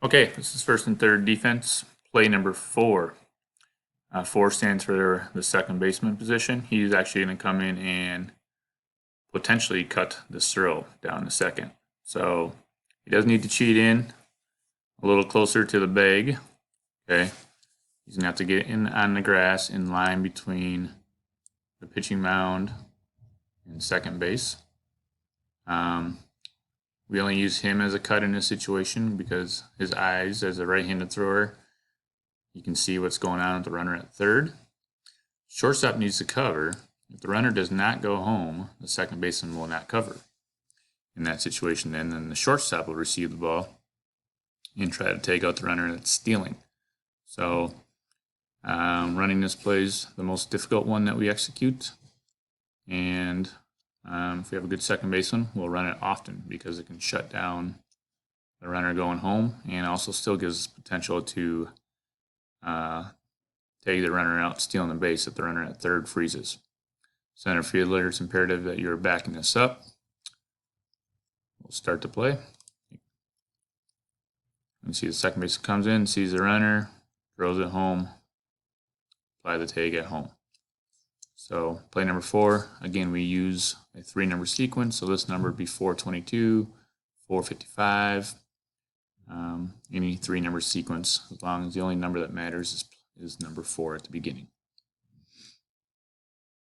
Okay, this is first and third defense. Play number 4. 4 stands for the second baseman position. He's actually going to come in and potentially cut this throw down to second. So he does need to cheat in a little closer to the bag. Okay, he's going to have to get in on the grass in line between the pitching mound and second base. We only use him as a cut in this situation because his eyes, as a right-handed thrower, you can see what's going on with the runner at third. Shortstop needs to cover. If the runner does not go home, the second baseman will not cover. In that situation, then the shortstop will receive the ball and try to take out the runner that's stealing. So running this play is the most difficult one that we execute. And if we have a good second baseman, we'll run it often because it can shut down the runner going home and also still gives potential to take the runner out, stealing the base if the runner at third freezes. Center fielder, it's imperative that you're backing this up. We'll start the play. You see the second baseman comes in, sees the runner, throws it home, apply the tag at home. So play number 4, again, we use a 3-number sequence. So this number would be 422, 455, any 3-number sequence, as long as the only number that matters is number 4 at the beginning.